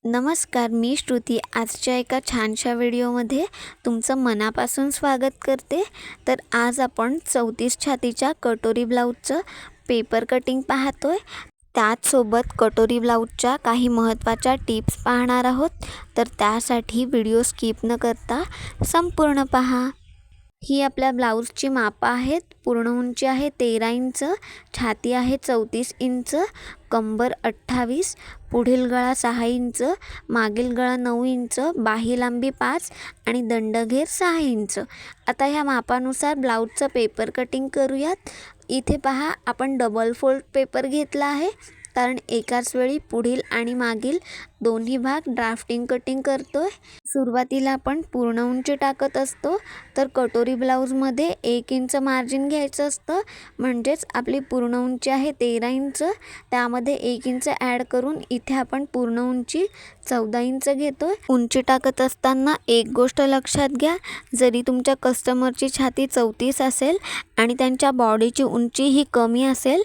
नमस्कार, मी श्रुती आजच्या एका छानशा व्हिडिओमध्ये तुमचं मनापासून स्वागत करते। तर आज आपण 34 छातीच्या कटोरी ब्लाऊजचं पेपर कटिंग पाहतोय। त्याचसोबत कटोरी ब्लाऊजच्या काही महत्त्वाच्या टिप्स पाहणार आहोत। तर त्यासाठी व्हिडिओ स्किप न करता संपूर्ण पहा। ही आपल्या ब्लाऊजची मापं आहेत। पूर्ण उंची आहे 13 इंच, छाती आहे 34 इंच, कंबर 28, पुढील गळा 6 इंच, मागील गळा 9 इंच, बाही लांबी 5 आणि दंडघेर 6 इंच। आता ह्या मापानुसार ब्लाऊजचं पेपर कटिंग करूयात। इथे पहा, आपण डबल फोल्ड पेपर घेतला आहे, कारण एकाच वेळी पुढील आणि मागील दोन्ही भाग ड्राफ्टिंग कटिंग करतोय। सुरुवातीला आपण पूर्ण उंची टाकत असतो, तर कटोरी ब्लाऊजमध्ये 1 इंच मार्जिन घ्यायचं असतं। म्हणजेच आपली पूर्ण उंची आहे 13 इंच, त्यामध्ये 1 इंच ॲड करून इथे आपण पूर्ण उंची 14 इंच घेतोय। उंची टाकत असताना एक गोष्ट लक्षात घ्या, जरी तुमच्या कस्टमरची छाती 34 असेल आणि त्यांच्या बॉडीची उंची ही कमी असेल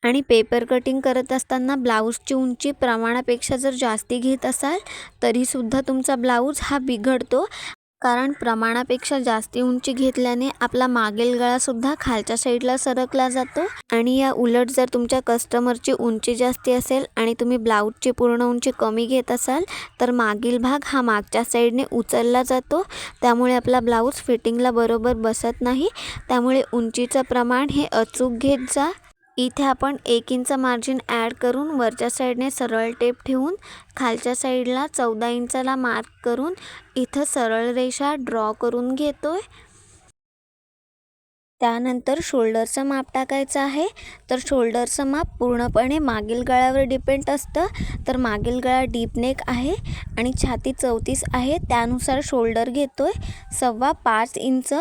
आणि पेपर कटिंग करत असताना ब्लाऊजची उंची प्रमाणापेक्षा जर जास्ती घेत असाल, तरीसुद्धा तुमचा ब्लाऊज हा बिघडतो। कारण प्रमाणापेक्षा जास्ती उंची घेतल्याने आपला मागील गळासुद्धा खालच्या साईडला सरकला जातो। आणि या उलट जर तुमच्या कस्टमरची उंची जास्ती असेल आणि तुम्ही ब्लाऊजची पूर्ण उंची कमी घेत असाल, तर मागील भाग हा मागच्या साईडने उचलला जातो। त्यामुळे आपला ब्लाऊज फिटिंगला बरोबर बसत नाही। त्यामुळे उंचीचं प्रमाण हे अचूक घेत जा। इथे आपण 1 इंच मार्जिन ॲड करून वरच्या साईडने सरळ टेप ठेवून खालच्या साईडला 14 इंचाला मार्क करून इथं सरळ रेषा ड्रॉ करून घेतोय। त्यानंतर शोल्डरचं माप टाकायचं आहे। तर शोल्डरचं माप पूर्णपणे मागील गळ्यावर डिपेंड असतं। तर मागील गळा डीप नेक आहे आणि छाती 34 आहे, त्यानुसार शोल्डर घेतोय 5.25 इंच।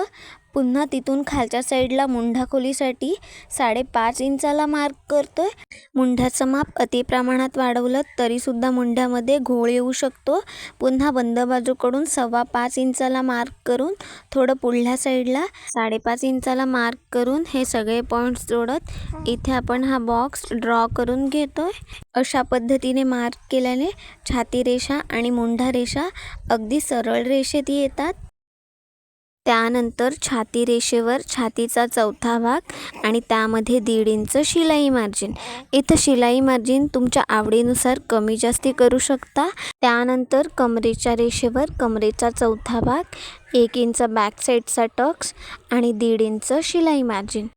पुन्हा तिथून खालच्या साईडला मुंढा खोलीसाठी 5.5 इंचाला मार्क करतोय। मुंढ्याचं माप अति प्रमाणात वाढवलं तरीसुद्धा मुंढ्यामध्ये घोळ येऊ शकतो। पुन्हा बंद बाजूकडून 5.25 इंचाला मार्क करून थोडं पुढल्या साईडला 5.5 इंचाला मार्क करून हे सगळे पॉईंट्स जोडत इथे आपण हा बॉक्स ड्रॉ करून घेतोय। अशा पद्धतीने मार्क केल्याने छाती रेषा आणि मुंढा रेषा अगदी सरळ रेषेत येतात। त्यानंतर छाती रेषेवर छातीचा चौथा भाग आणि त्यामध्ये 1.5 इंच शिलाई मार्जिन। इथं शिलाई मार्जिन तुमच्या आवडीनुसार कमी जास्ती करू शकता। त्यानंतर कमरेच्या रेषेवर कमरेचा चौथा भाग, 1 इंच बॅक साईडचा टक्स आणि 1.5 इंच शिलाई मार्जिन।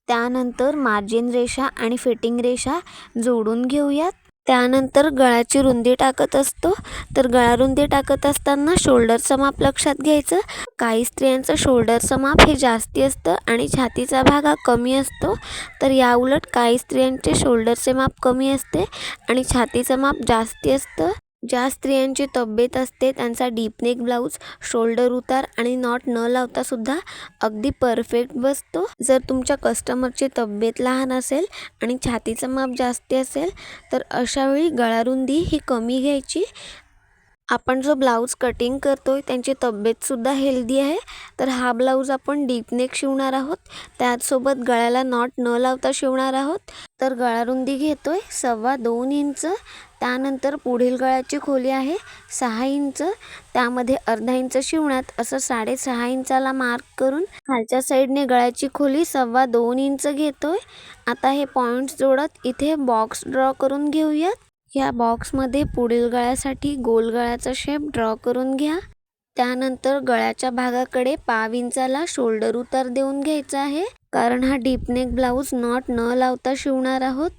त्यानंतर मार्जिन रेषा आणि फिटिंग रेषा जोडून घेऊयात। त्यानंतर गळ्याची रुंदी टाकत असतो, तर गळा रुंदी टाकत असताना शोल्डरचं माप लक्षात घ्यायचं। काही स्त्रियांचं शोल्डरचं माप हे जास्ती असतं आणि छातीचा भाग हा कमी असतो। तर याउलट काही स्त्रियांचे शोल्डरचे माप कमी असते आणि छातीचं माप जास्ती असतं। ज्या स्त्रियांची तब्येत असते त्यांचा डीप नेक ब्लाऊज शोल्डर उतार आणि नॉट न लावता सुद्धा अगदी परफेक्ट बसतो। जर तुमच्या कस्टमरची तब्येत लहान असेल आणि छातीचं माप जास्ती असेल, तर अशावेळी गळारुंदी ही कमी घ्यायची। आपण जो ब्लाऊज कटिंग करतोय त्यांची तब्येतसुद्धा हेल्दी आहे। तर हा ब्लाऊज आपण डीप नेक शिवणार आहोत, त्याचसोबत गळ्याला नॉट न लावता शिवणार आहोत। तर गळारुंदी घेतोय 2.25 इंच। त्यानंतर पुढील गळ्याची खोली आहे 6 इंच, त्यामध्ये अर्धा इंच शिवण्यात असं 6.5 इंचाला मार्क करून खालच्या साईडने गळ्याची खोली 2.25 इंच घेतोय। आता हे पॉईंट्स जोडत इथे बॉक्स ड्रॉ करून घेऊयात। या बॉक्समध्ये पुढील गळ्यासाठी गोल गळ्याचा शेप ड्रॉ करून घ्या। त्यानंतर गळ्याच्या भागाकडे 1/2 इंचाला शोल्डर उतार देऊन घ्यायचा आहे, कारण हा डीप नेक ब्लाऊज नॉट न लावता शिवणार आहोत।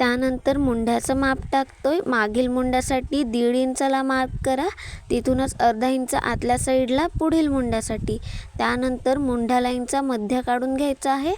त्यानंतर मुंढ्याचं माप टाकतोय। मागील मुंड्यासाठी 1.5 इंचाला मार्क करा, तिथूनच अर्धा इंच आतल्या साईडला पुढील मुंड्यासाठी। त्यानंतर मुंढ्या लाईनचा मध्य काढून घ्यायचा आहे।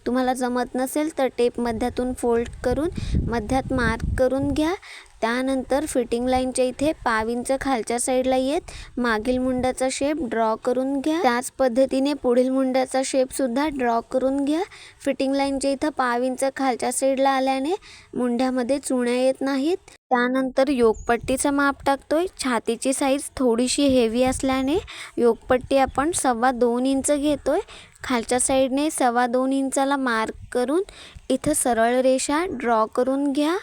तुम्हाला जमत नसेल तर टेप मध्यातून फोल्ड करून मध्यात मार्क करून घ्या। त्यानंतर फिटिंग लाईनच्या इथे 1/2 इंच खालच्या साईडला येत मागील मुंड्याचा शेप ड्रॉ करून घ्या। त्याच पद्धतीने पुढील मुंड्याचा शेपसुद्धा ड्रॉ करून घ्या। फिटिंग लाईनच्या इथं 1/2 इंच खालच्या साईडला आल्याने मुंढ्यामध्ये चुण्या येत नाहीत। त्यानंतर योकपट्टीचं माप टाकतोय। छातीची साईज थोडीशी हेवी असल्याने योकपट्टी आपण 2.25 इंच घेतोय। खालच्या साईडने 2.25 इंचाला मार्क करून इथं सरळ रेषा ड्रॉ करून घ्या।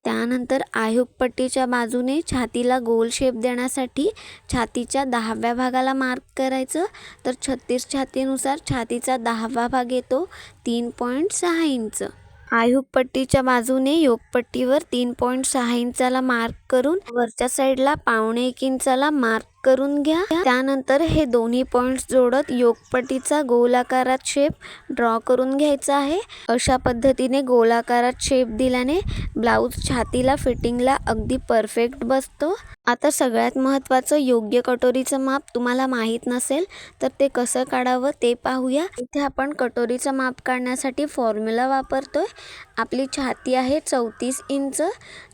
त्यानंतर आयुक पट्टीच्या बाजूने छातीला गोल शेप देण्यासाठी छातीच्या 10व्या भागाला मार्क करायचं. तर 36 छातीनुसार छातीचा 10वा भाग येतो 3.6 इंच. आयुक पट्टीच्या बाजूने योगपट्टीवर 3.6 इंचाला मार्क करून वरच्या साईडला 1.25 इंचाला मार्क करून घ्या. त्यानंतर हे दोन्ही पॉइंट्स जोडत योगपट्टीचा गोलाकारात शेप ड्रॉ करून घ्यायचा आहे. अशा पद्धतीने गोलाकारात शेप दिल्याने ब्लाऊज छातीला फिटिंगला अगदी परफेक्ट बसतो. आता सगळ्यात महत्त्वाचं, योग्य कटोरीचं माप तुम्हाला माहीत नसेल तर ते कसं काढावं ते पाहूया. इथे आपण कटोरीचं माप काढण्यासाठी फॉर्म्युला वापरतोय. आपली छाती आहे 34 इंच,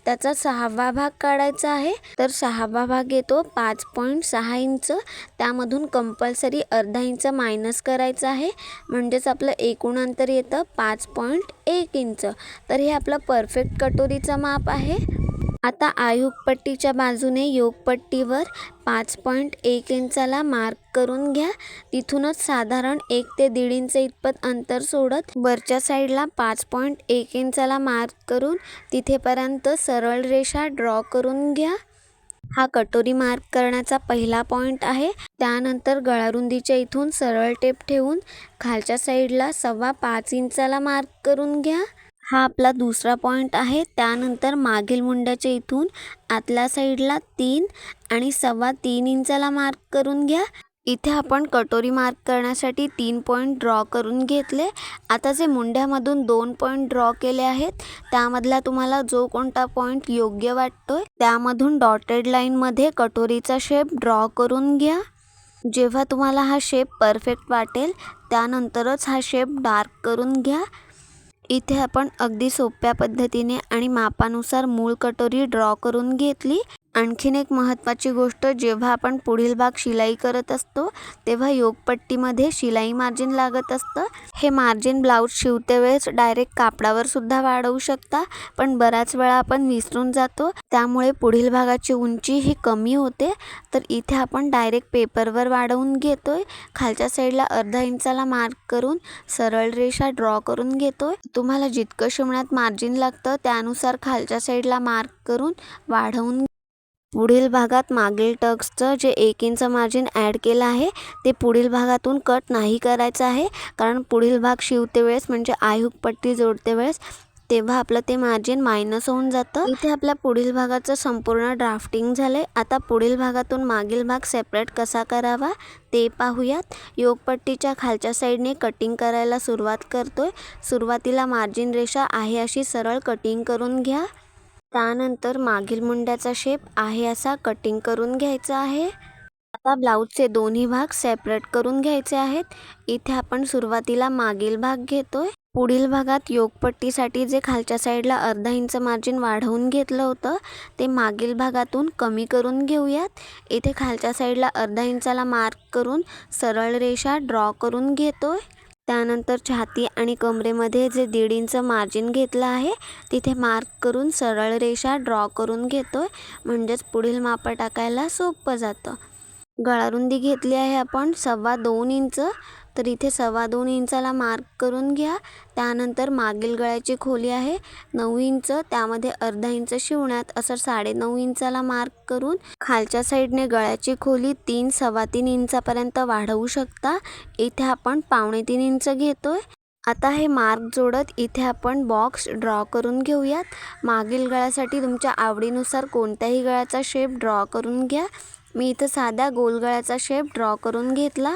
त्याचा 6वा भाग काढायचा आहे. तर 6वा भाग येतो 5.6 इंच. त्यामधून कंपल्सरी अर्धा इंच मायनस करायचं आहे, म्हणजेच आपलं एकूण अंतर येतं 5.1 इंच. तर हे आपलं परफेक्ट कटोरीचं माप आहे. आता आयुक पट्टीच्या बाजूने योगपट्टीवर 5.1 इंचाला मार्क करून घ्या. तिथूनच साधारण 1 ते 1.5 इंच इतपत अंतर सोडत वरच्या साईडला 5.1 इंचाला मार्क करून तिथेपर्यंत सरळ रेषा ड्रॉ करून घ्या. हा कटोरी मार्क करण्याचा पहिला पॉइंट आहे. त्यानंतर गळारुंदीच्या इथून सरळ टेप ठेवून खालच्या साईडला 5.25 इंचाला मार्क करून घ्या. हा आपला दुसरा पॉइंट आहे. त्यानंतर मागील मुंड्याच्या इथून आतल्या साईडला 3 आणि 3.25 इंचाला मार्क करून घ्या. इथे आपण कटोरी मार्क करण्यासाठी 3 पॉइंट ड्रॉ करून घेतले. आता जे मुंड्यामधून 2 पॉइंट ड्रॉ केले आहेत त्यामधला तुम्हाला जो कोणता पॉइंट योग्य वाटतोय त्यामधून डॉटेड लाईनमध्ये कटोरीचा शेप ड्रॉ करून घ्या. जेव्हा तुम्हाला हा शेप परफेक्ट वाटेल त्यानंतरच हा शेप डार्क करून घ्या. इथे आपण अगदी सोप्या पद्धतीने आणि मापानुसार मूळ कटोरी ड्रॉ करून घेतली. आणखीन एक महत्त्वाची गोष्ट, जेव्हा आपण पुढील भाग शिलाई करत असतो तेव्हा योगपट्टीमध्ये शिलाई मार्जिन लागत असतं. हे मार्जिन ब्लाऊज शिवते वेळेस डायरेक्ट कापडावर सुद्धा वाढवू शकता, पण बऱ्याच वेळा आपण विसरून जातो, त्यामुळे पुढील भागाची उंची ही कमी होते. तर इथे आपण डायरेक्ट पेपरवर वाढवून घेतोय. खालच्या साईडला अर्धा इंचाला मार्क करून सरळ रेषा ड्रॉ करून घेतोय. तुम्हाला जितकं शिवण्यात मार्जिन लागतं त्यानुसार खालच्या साईडला मार्क करून वाढवून पुढील भागात मागील टक्सचं जे 1 इंच मार्जिन ॲड केलं आहे ते पुढील भागातून कट नाही करायचं आहे, कारण पुढील भाग शिवते वेळेस म्हणजे आयुक पट्टी जोडते वेळेस तेव्हा आपलं ते मार्जिन मायनस होऊन जातं. इथे आपल्या पुढील भागाचं संपूर्ण ड्राफ्टिंग झालंय. आता पुढील भागातून मागील भाग सेपरेट कसा करावा ते पाहूयात. योगपट्टीच्या खालच्या साईडने कटिंग करायला सुरुवात करतोय. सुरुवातीला मार्जिन रेषा आहे अशी सरळ कटिंग करून घ्या. त्यानंतर मागील मुंड्याचा शेप आहे असा कटिंग करून घ्यायचा आहे. आता ब्लाऊजचे दोन्ही भाग सेपरेट करून घ्यायचे आहेत. इथे आपण सुरुवातीला मागील भाग घेतोय. पुढील भागात योगपट्टीसाठी जे खालच्या साईडला अर्धा इंच मार्जिन वाढवून घेतलं होतं ते मागील भागातून कमी करून घेऊयात. इथे खालच्या साईडला अर्धा इंचाला मार्क करून सरळ रेषा ड्रॉ करून घेतोय. त्यानंतर छाती आणि कमरेमध्ये जे 1.5 इंच मार्जिन घेतलं आहे तिथे मार्क करून सरळ रेषा ड्रॉ करून घेतोय, म्हणजेच पुढील माप टाकायला सोपं जातं. गळारुंदी घेतली आहे आपण 2.25 इंच, तर इथे 2.25 इंचाला मार्क करून घ्या. त्यानंतर मागील गळ्याची खोली आहे 9 इंच, त्यामध्ये अर्धा इंच शिवण्यात असं 9.5 इंचाला मार्क करून खालच्या साईडने गळ्याची खोली 3-3.25 इंचापर्यंत वाढवू शकता. इथे आपण 2.25 इंच घेतोय. आता हे मार्क जोडत इथे आपण बॉक्स ड्रॉ करून घेऊयात. मागील गळ्यासाठी तुमच्या आवडीनुसार कोणत्याही गळ्याचा शेप ड्रॉ करून घ्या. मी इथं साध्या गोल गळ्याचा शेप ड्रॉ करून घेतला.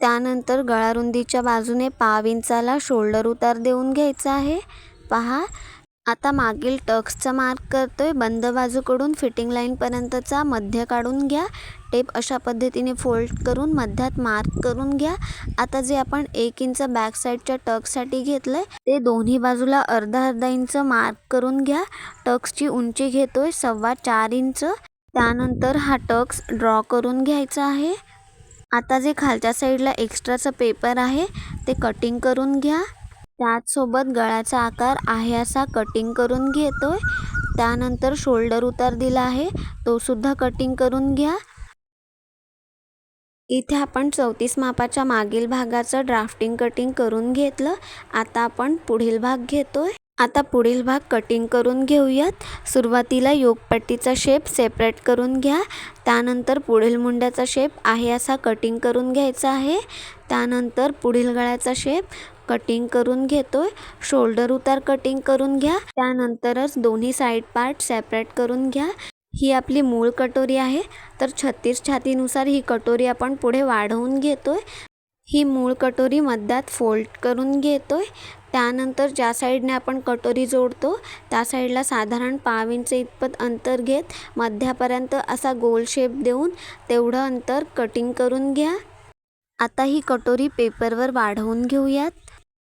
त्यानंतर गळारुंदीच्या बाजूने 1/2 इंचाला शोल्डर उतार देऊन घ्यायचा आहे. पहा, आता मागील टक्सचा मार्क करतोय. बंद बाजूकडून फिटिंग लाईनपर्यंतचा मध्य काढून घ्या. टेप अशा पद्धतीने फोल्ड करून मध्यात मार्क करून घ्या. आता जे आपण 1 इंच बॅक साईडच्या टक्ससाठी घेतलंय ते दोन्ही बाजूला अर्धा इंच मार्क करून घ्या. टक्सची उंची घेतोय 4.25 इंच. त्यानंतर हा टक्स ड्रॉ करून घ्यायचा आहे. आता जे खालच्या साईडला एक्स्ट्राचं पेपर आहे ते कटिंग करून घ्या. त्याचसोबत गळ्याचा आकार आहे असा कटिंग करून घेतोय. त्यानंतर शोल्डर उतार दिला आहे तो सुद्धा कटिंग करून घ्या. इथे आपण 34 मापाच्या मागील भागाचं ड्राफ्टिंग कटिंग करून घेतलं. आता आपण पुढील भाग घेतोय. आता पुढील भाग कटिंग करून घेऊयात. सुरुवातीला योगपट्टीचा शेप सेपरेट करून घ्या. त्यानंतर पुढील मुंड्याचा शेप आहे असा कटिंग करून घ्यायचा आहे. त्यानंतर पुढील गळ्याचा शेप कटिंग करून घेतोय. शोल्डर उतार कटिंग करून घ्या. त्यानंतरच दोन्ही साईड पार्ट सेपरेट करून घ्या. ही आपली मूळ कटोरी आहे. तर 36 छातीनुसार ही कटोरी आपण पुढे वाढवून घेतोय. ही मूळ कटोरी मध्यात फोल्ड करून घेतोय. त्यानंतर ज्या साईडने आपण कटोरी जोडतो त्या साईडला साधारण 5 इंच इतपत अंतर घेत मध्यापर्यंत असा गोल शेप देऊन तेवढं अंतर कटिंग करून घ्या. आता ही कटोरी पेपरवर वाढवून घेऊयात.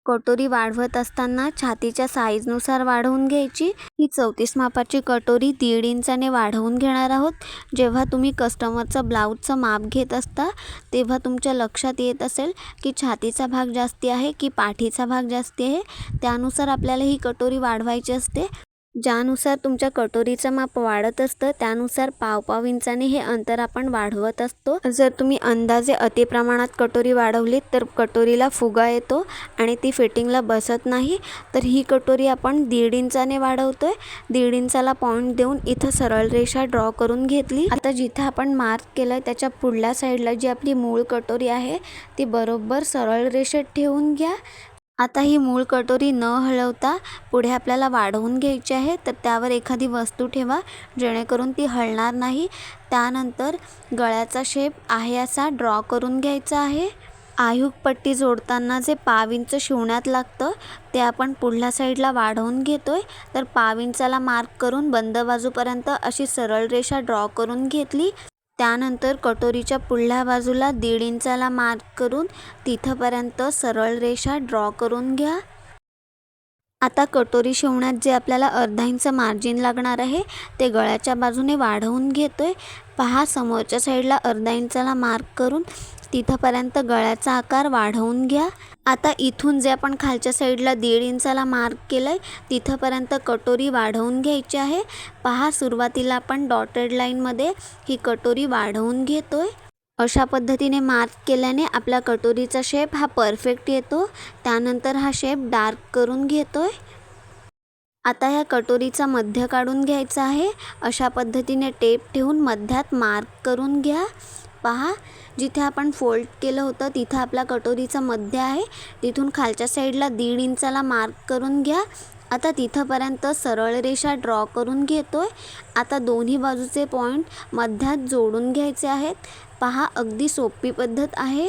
कटोरी वाढवत असताना छातीच्या साईजनुसार वाढवून घ्यायची. ही 34 मापाची कटोरी 1.5 इंचाने वाढवून घेणार आहोत. जेव्हा तुम्ही कस्टमरचं ब्लाऊजचं माप घेत असता तेव्हा तुमच्या लक्षात येत असेल की छातीचा भाग जास्ती आहे की पाठीचा भाग जास्ती आहे. त्यानुसार आपल्याला ही कटोरी वाढवायची असते. ज्यानुसार तुमच्या कटोरीचं माप वाढत असतं त्यानुसार 1.5 इंचाने हे अंतर आपण वाढवत असतो. जर तुम्ही अंदाजे अतिप्रमाणात कटोरी वाढवलीत तर कटोरीला फुगा येतो आणि ती फिटिंगला बसत नाही. तर ही कटोरी आपण 1.5 इंचाने वाढवतोय. 1.5 इंचाला पॉईंट देऊन इथं सरळ रेषा ड्रॉ करून घेतली. आता जिथे आपण मार्क केलं त्याच्या पुढल्या साईडला जी आपली मूळ कटोरी आहे ती बरोबर सरळ रेषेत ठेवून घ्या. आता ही मूळ कटोरी न हलवता पुढे आपल्याला वाढवून घ्यायची आहे. तर त्यावर एखादी वस्तू ठेवा जेणेकरून ती हलणार नाही. त्यानंतर गळ्याचा शेप आहे असा ड्रॉ करून घ्यायचा आहे. आयुक पट्टी जोडताना जे 1.5 इंच शिवण्यात लागतं ते आपण पुढल्या साईडला वाढवून घेतोय. तर 1.5 इंचाला मार्क करून बंद बाजूपर्यंत अशी सरळ रेषा ड्रॉ करून घेतली. त्यानंतर कटोरीच्या पुढल्या बाजूला 1.5 इंचाला मार्क करून तिथंपर्यंत सरळ रेषा ड्रॉ करून घ्या. आता कटोरी शिवण्यात जे आपल्याला अर्धा इंच मार्जिन लागणार आहे ते गळ्याच्या बाजूने वाढवून घेतोय. पहा, समोरच्या साईडला अर्धा इंचाला मार्क करून तिथंपर्यंत गळ्याचा आकार वाढवून घ्या. आता इथून जे आपण खालच्या साईडला 1.5 इंचाला मार्क केलं आहे तिथंपर्यंत कटोरी वाढवून घ्यायची आहे. पहा, सुरुवातीला आपण डॉटेड लाईनमध्ये ही कटोरी वाढवून घेतोय. अशा पद्धतीने मार्क केल्याने आपल्या कटोरीचा शेप हा परफेक्ट येतो. त्यानंतर हा शेप डार्क करून घेतोय. आता ह्या कटोरीचा मध्य काढून घ्यायचा आहे. अशा पद्धतीने टेप ठेवून मध्यात मार्क करून घ्या. पहा, जिथे आपण फोल्ड केलं होतं तिथं आपल्या कटोरीचं मध्य आहे. तिथून खालच्या साईडला 1.5 इंचाला मार्क करून घ्या. आता तिथंपर्यंत सरळ रेषा ड्रॉ करून घेतोय. आता दोन्ही बाजूचे पॉईंट मध्यात जोडून घ्यायचे आहेत. पहा, अगदी सोपी पद्धत आहे.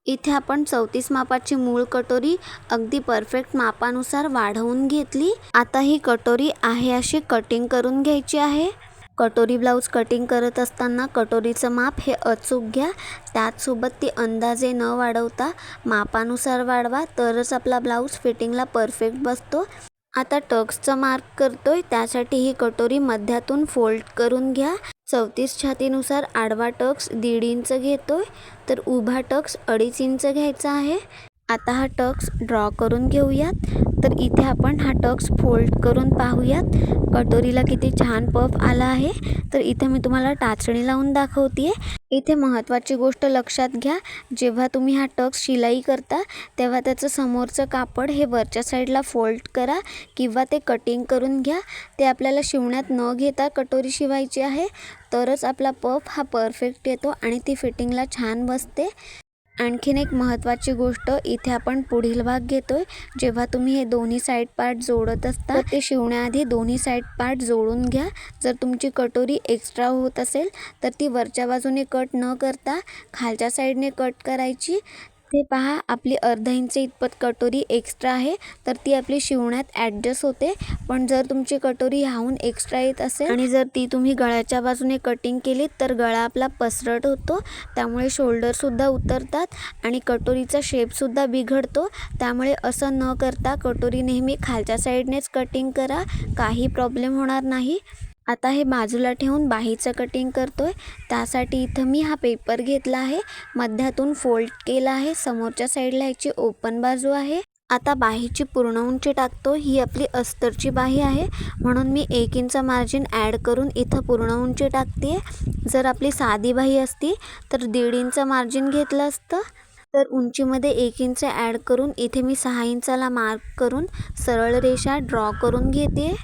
इथे आपण 34 मापाची मूळ कटोरी अगदी परफेक्ट मापानुसार वाढवून घेतली. आता ही कटोरी आहे अशी कटिंग करून घ्यायची आहे. कटोरी ब्लाऊज कटिंग करत असताना कटोरीचं माप हे अचूक घ्या. त्याचसोबत ती अंदाजे न वाढवता मापानुसार वाढवा, तरच आपला ब्लाऊज फिटिंगला परफेक्ट बसतो. आता टक्सचं मार्क करतोय त्यासाठी ही कटोरी मध्यातून फोल्ड करून घ्या. 34 छातीनुसार आडवा टक्स 1.5 इंच घेतोय तर उभा टक्स 2.5 इंच घ्यायचा आहे. आता हा टक्स ड्रॉ करून घेऊयात. तर इथे आपण हा टक्स फोल्ड करून पाहूयात कटोरीला किती छान पफ आला आहे. तर इथे मी तुम्हाला टाचणी लावून दाखवते. इथे महत्त्वाची गोष्ट लक्षात घ्या, जेव्हा तुम्ही हा टक्स शिलाई करता तेव्हा त्याचं समोरचं कापड हे वरच्या साईडला फोल्ड करा किंवा ते कटिंग करून घ्या. ते आपल्याला शिवण्यात न घेता कटोरी शिवायची आहे, तरच आपला पफ हा परफेक्ट येतो आणि ती फिटिंगला छान बसते. आणखीन एक महत्त्वाची गोष्ट, इथे आपण पुढील भाग घेतोय. जेव्हा तुम्ही हे दोन्ही साईड पार्ट जोडत असता तर ते शिवण्याआधी दोन्ही साईड पार्ट जोडून घ्या. जर तुमची कटोरी एक्स्ट्रा होत असेल तर ती वरच्या बाजूने कट न करता खालच्या साईडने कट करायची. ते पहा, आपली अर्धा इंच इतपत कटोरी एक्स्ट्रा आहे तर ती आपली शिवण्यात ॲडजस्ट होते. पण जर तुमची कटोरी ह्याहून एक्स्ट्रा येत असेल आणि जर ती तुम्ही गळ्याच्या बाजूने कटिंग केली तर गळा आपला पसरट होतो. त्यामुळे शोल्डरसुद्धा उतरतात आणि कटोरीचा शेपसुद्धा बिघडतो. त्यामुळे असं न करता कटोरी नेहमी खालच्या साईडनेच कटिंग करा, काही प्रॉब्लेम होणार नाही. आता हे बाजूला ठेवून बाहीचं कटिंग करतोय. त्यासाठी इथं मी हा पेपर घेतला आहे, मध्यातून फोल्ड केला आहे. समोरच्या साईडला ह्याची ओपन बाजू आहे. आता बाहीची पूर्ण उंची टाकतो. ही आपली अस्तरची बाही आहे म्हणून मी 1 इंच मार्जिन ॲड करून इथं पूर्ण उंची टाकते. जर आपली साधी बाही असती तर 1.5 इंच मार्जिन घेतलं असतं. तर उंचीमध्ये 1 इंच ॲड करून इथे मी 6 इंचाला मार्क करून सरळ रेषा ड्रॉ करून घेते.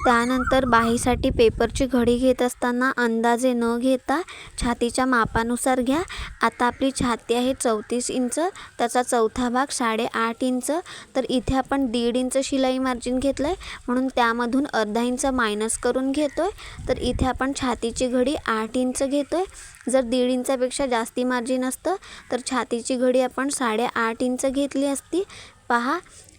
त्यानंतर बाहीसाठी पेपरची घडी घेत असताना अंदाजे न घेता छातीच्या मापानुसार घ्या. आता आपली छाती आहे 34 इंच, त्याचा चौथा भाग 8.5 इंच. तर इथे आपण 1.5 इंच शिलाई मार्जिन घेतलं आहे, म्हणून त्यामधून अर्धा इंच मायनस करून घेतो आहे. तर इथे आपण छातीची घडी 8 इंच घेतो आहे. जर 1.5 इंचापेक्षा जास्ती मार्जिन असतं तर छातीची घडी आपण 8.5 इंच घेतली असती. पहा,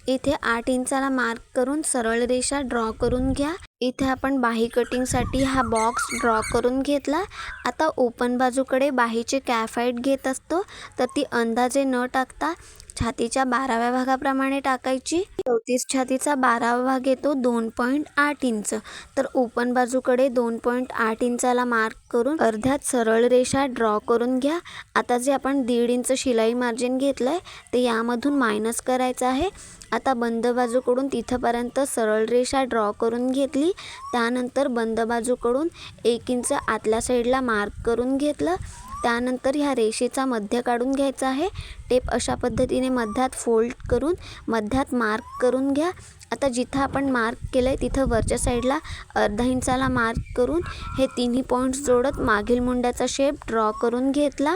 इथे 8 इंचाला मार्क करून सरळ रेषा ड्रॉ करून घ्या. इथे आपण बाही कटिंगसाठी हा बॉक्स ड्रॉ करून घेतला. आता ओपन बाजूकडे बाहीची कॅफ हाईट घेत असतो, तर ती अंदाजे न टाकता छातीच्या 12व्या भागाप्रमाणे टाकायची. 34 छातीचा 12वा भाग येतो 2.8 इंच. तर ओपन बाजूकडे 2.8 इंचाला मार्क करून अर्ध्यात सरळ रेषा ड्रॉ करून घ्या. आता जे आपण 1.5 इंच शिलाई मार्जिन घेतलं आहे ते यामधून मायनस करायचं आहे. आता बंद बाजूकडून तिथंपर्यंत सरळ रेषा ड्रॉ करून घेतली. त्यानंतर बंद बाजूकडून 1 इंच आतल्या साईडला मार्क करून घेतलं. त्यानंतर ह्या रेषेचा मध्य काढून घ्यायचा आहे. टेप अशा पद्धतीने मध्यात फोल्ड करून मध्यात मार्क करून घ्या. आता जिथं आपण मार्क केलं आहे तिथं वरच्या साईडला अर्धा इंचाला मार्क करून हे तिन्ही पॉईंट्स जोडत मागील मुंड्याचा शेप ड्रॉ करून घेतला.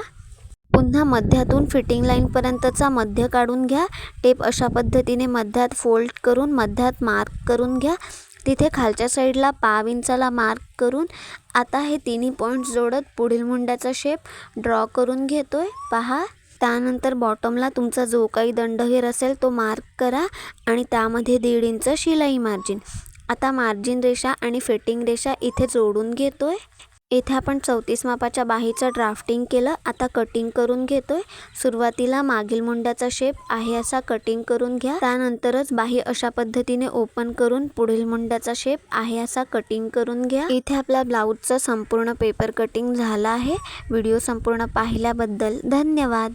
पुन्हा मध्यातून फिटिंग लाईनपर्यंतचा मध्य काढून घ्या. टेप अशा पद्धतीने मध्यात फोल्ड करून मध्यात मार्क करून घ्या. तिथे खालच्या साईडला पाव इंचाला मार्क करून आता हे तिन्ही पॉईंट्स जोडत पुढील मुंड्याचा शेप ड्रॉ करून घेतोय. पहा, त्यानंतर बॉटमला तुमचा जो काही दंडघेर असेल तो मार्क करा आणि त्यामध्ये 1.5 इंच शिलाई मार्जिन. आता मार्जिन रेषा आणि फिटिंग रेषा इथे जोडून घेतोय. इथे आपण 34 मापाच्या बाहीचं ड्राफ्टिंग केलं. आता कटिंग करून घेतोय. सुरुवातीला मागील मुंड्याचा शेप आहे असा कटिंग करून घ्या. त्यानंतरच बाही अशा पद्धतीने ओपन करून पुढील मुंड्याचा शेप आहे असा कटिंग करून घ्या. इथे आपला ब्लाऊजचं संपूर्ण पेपर कटिंग झालं आहे. व्हिडिओ संपूर्ण पाहिल्याबद्दल धन्यवाद.